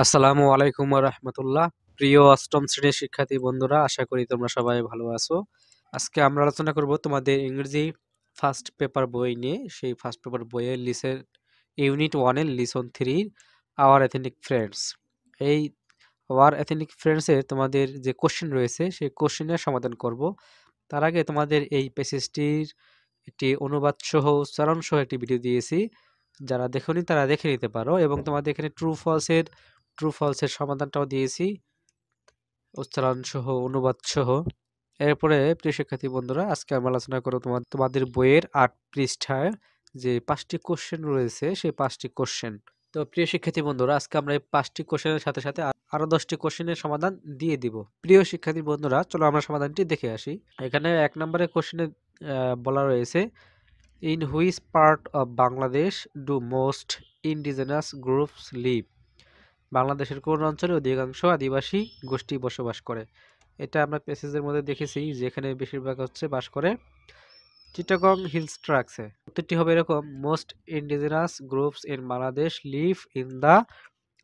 আসসালামু আলাইকুম রহমতুল্লাহ। প্রিয় অষ্টম শ্রেণীর শিক্ষার্থী বন্ধুরা, আশা করি তোমরা সবাই ভালো আছো। আজকে আমরা আলোচনা করব তোমাদের ইংরেজি ফার্স্ট পেপার বই নিয়ে। সেই ফার্স্ট পেপার বইয়ের ইউনিট 1-এর লিসন 3 আওয়ার এথনিক ফ্রেন্ডস। এই আওয়ার এথনিক ফ্রেন্ডসের তোমাদের যে কোশ্চেন রয়েছে সেই কোশ্চেনের সমাধান করব। তার আগে তোমাদের এই প্যাসেজটির একটি অনুবাদ সহ উচ্চারণ সহ একটি ভিডিও দিয়েছি, যারা দেখোনি তারা দেখে নিতে পারো। এবং তোমাদের এখানে ট্রু ফলসের সমাধানটাও দিয়েছি, উচ্চারণ সহ অনুবাদ সহ। এরপরে প্রিয় শিক্ষার্থী বন্ধুরা, আজকে আমরা আলোচনা করব তোমাদের বইয়ের 8 পৃষ্ঠায় যে 5টি কোশ্চেন রয়েছে সেই 5টি কোশ্চেন। তো প্রিয় শিক্ষার্থী বন্ধুরা, আজকে আমরা এই 5টি কোশ্চেনের সাথে সাথে আরো 10টি কোশ্চেনের সমাধান দিয়ে দিব। প্রিয় শিক্ষার্থী বন্ধুরা, চলো আমরা সমাধানটি দেখে আসি। এখানে 1 নম্বরের কোশ্চেনে বলা রয়েছে, in which part of Bangladesh do most indigenous groups live? বাংলাদেশের কোন অঞ্চলে অধিকাংশ আদিবাসী গোষ্ঠী বসবাস করে? এটা আমরা প্যাসেজের মধ্যে দেখেছি, যেখানে বেশিরভাগ বাস করে চিটাগং হিলস ট্রাক্সে। উত্তরটি হবে এরকম, most indigenous groups in Bangladesh live in the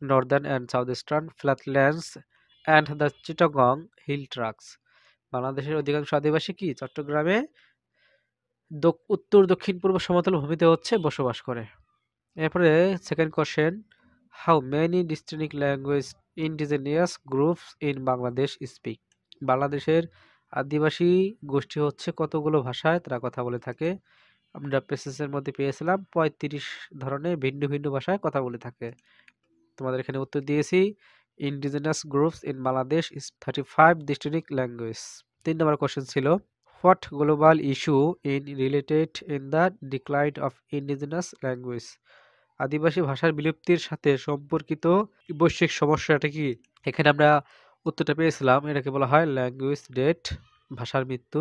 northern and south eastern flatlands and the Chittagong hill tracts. বাংলাদেশের অধিকাংশ আদিবাসী কি চট্টগ্রামে উত্তর দক্ষিণ পূর্ব সমতল ভূমিতে বসবাস করে। এরপরে second question, how many distinct language indigenous groups in Bangladesh speak? বাংলাদেশের আদিবাসী গোষ্ঠী কতগুলো ভাষায় তারা কথা বলে থাকে? আমরা প্যাসেজের মধ্যে পেয়েছিলাম 35 ধরনের ভিন্ন ভিন্ন ভাষায় কথা বলে থাকে। তোমাদের এখানে উত্তর দিয়েছি, indigenous groups in Bangladesh is 35 distinct language. 3 number question ছিল, what global issue in related in the decline of indigenous language? আদিবাসী ভাষার বিলুপ্তির সাথে সম্পর্কিত বৈশ্বিক সমস্যাটা কি? এখানে আমরা উত্তরটা পেয়েছিলাম, এটাকে বলা হয় ল্যাঙ্গুয়েজ ডেথ, ভাষার মৃত্যু।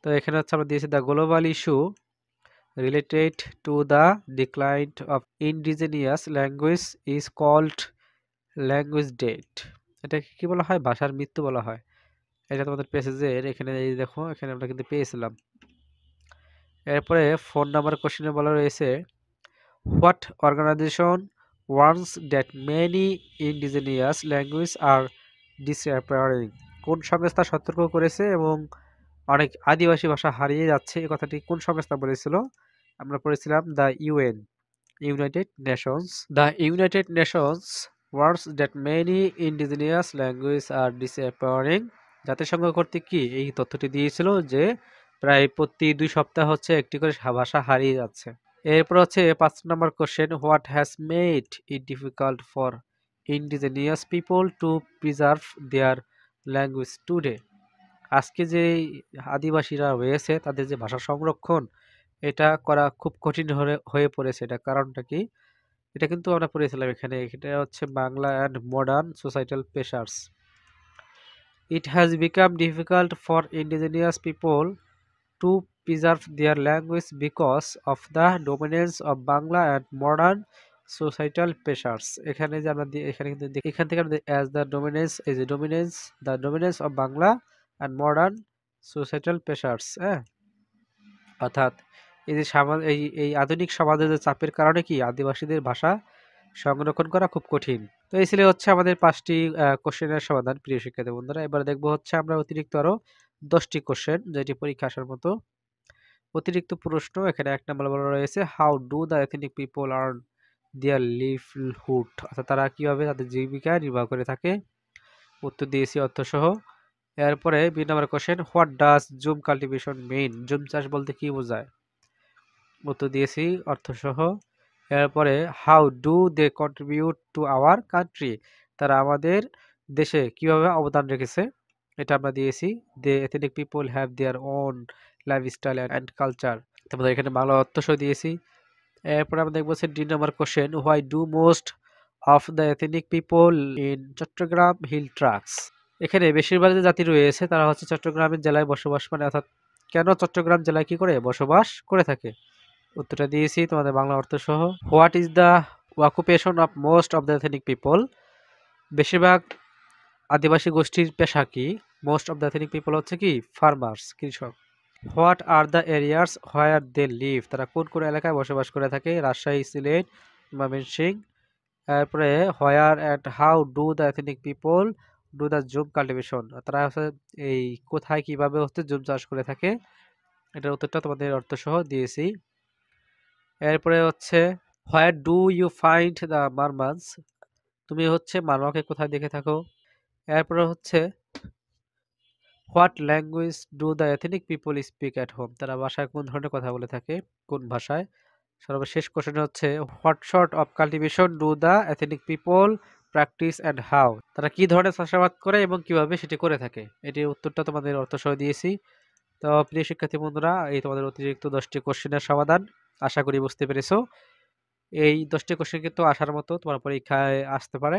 তো এখানে আমরা দিয়েছি, the global issue related to the decline of indigenous language is called language death. এটাকে কি বলা হয়? ভাষার মৃত্যু বলা হয়। এটা তোমাদের প্যাসেজের এখানে এই দেখো, এখানে আমরা কিন্তু পেয়েছিলাম। এরপরে 4 নম্বর কোশ্চেনে বলা রয়েছে, what organization warns that many indigenous language are disappearing? কোন সংস্থা সতর্ক করেছে এবং অনেক আদিবাসী ভাষা হারিয়ে যাচ্ছে? এই কথাটি কোন সংস্থা বলেছিল? আমরা পড়েছিলাম the United Nations. The United Nations warns that many indigenous language are disappearing. জাতিসংঘ কর্তৃক কি এই তথ্যটি দিয়েছিল যে প্রায় প্রতি 2 সপ্তাহ একটি করে ভাষা হারিয়ে যাচ্ছে। এরপর 5 number question, what has made it difficult for indigenous people to preserve their language today? আজকে যে আদিবাসীরা রয়েছে তাদের যে ভাষা সংরক্ষণ, এটা করা খুব কঠিন হয়ে পড়েছে। এটা কারণটা কি? এটা কিন্তু আমরা পড়েছিলাম এখানে। এটা Bangla and modern societal pressures. It has become difficult for indigenous people to preserve their language because of the dominance of Bangla and modern societal pressures. এখানে যে আমরা এখানে কিন্তু এখান থেকে আমরা as the dominance of Bangla and modern societal pressures, হ্যাঁ, অর্থাৎ এই যে এই আধুনিক সমাজের যে চাপের কারণে কি আদিবাসীদের ভাষা সংরক্ষণ করা খুব কঠিন। তো এই ছিল আমাদের 5টি কোশ্চেনের সমাধান। প্রিয় শিক্ষার্থী বন্ধুরা, এবার দেখবো আমরা অতিরিক্ত আরো 10টি কোশ্চেন, যেটি পরীক্ষা আসার মতো অতিরিক্ত প্রশ্ন। এখানে 1 নম্বর বলা রয়েছে, how do the ethnic people earn their livelihood? অর্থাৎ তারা কিভাবে তাদের জীবিকা নির্বাহ করে থাকে? উত্তর দিয়েছি অর্থসহ। এরপরে 2 number question, what does jhum cultivation mean? Jhum চাষ বলতে কি বোঝায়? উত্তর দিয়েছি অর্থসহ। এরপরে, how do they contribute to our country? তারা আমাদের দেশে কিভাবে অবদান রেখেছে? এটা আমরা দিয়েছি, they ethnic people have their own lifestyle and culture. তারপরে এখানে বাংলা অর্থসহ দিয়েছি। এরপরে আমরা দেখবো 3 number question, why do most of the ethnic people in Chattogram hill tracts? এখানে বেশিরভাগ যে জাতি রয়েছে তারা চট্টগ্রামের জেলায় বসবাস করে, অর্থাৎ কেন চট্টগ্রাম জেলায় কি করে বসবাস করে থাকে? উত্তরটা দিয়েছি তোমাদের বাংলা অর্থ সহ। What is the occupation of most of the ethnic people? বেশিরভাগ আদিবাসী গোষ্ঠীর পেশা কি? Most of the ethnic people কি ফার্মার্স, কৃষক। What are the areas where they live? তারা কোন কোন এলাকায় বসবাস করে থাকে? রাজশাহী, সিলেট, ময়মনসিংহ এরপরে হোয়ার and how do the ethnic people do the zoom cultivation, তারা হচ্ছে এই কোথায় কিভাবে হচ্ছে জুম চাষ করে থাকে, এটার উত্তরটা তোমাদের অর্থ সহ দিয়েছি। এরপরে হচ্ছে where do you find the Marmans, তুমি হচ্ছে মারমাকে কোথায় দেখে থাকো। এরপরে হচ্ছে what language do the ethnic people speak at home, তারা বাসায় কোন ধরনের কথা বলে থাকে, কোন ভাষায়। সর্বশেষ কোশ্চেন হচ্ছে what sort of cultivation do the ethnic people practice and how, তারা কি ধরনের চাষাবাদ করে এবং কিভাবে সেটি করে থাকে। এটির উত্তরটা তোমাদের অর্থ সহ দিয়েছি। তো প্রিয় শিক্ষার্থী বন্ধুরা, এই তোমাদের অতিরিক্ত 10টি কোশ্চেনের সমাধান, আশা করি বুঝতে পেরেছো। এই 10টি কোশ্চেন কিন্তু আসার মতো তোমার পরীক্ষায় আসতে পারে,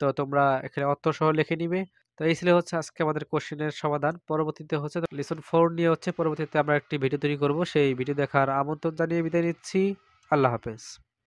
তো তোমরা এখানে অর্থ সহ লিখে নিবে। তো এই ছিল হচ্ছে আজকে আমাদের কোশ্চেনের সমাধান। পরবর্তীতে হচ্ছে লেসন 4 নিয়ে হচ্ছে পরবর্তীতে আমরা একটি ভিডিও তৈরি করব, সেই ভিডিও দেখার আমন্ত্রণ জানিয়ে বিদায় নিচ্ছি। আল্লাহ হাফেজ।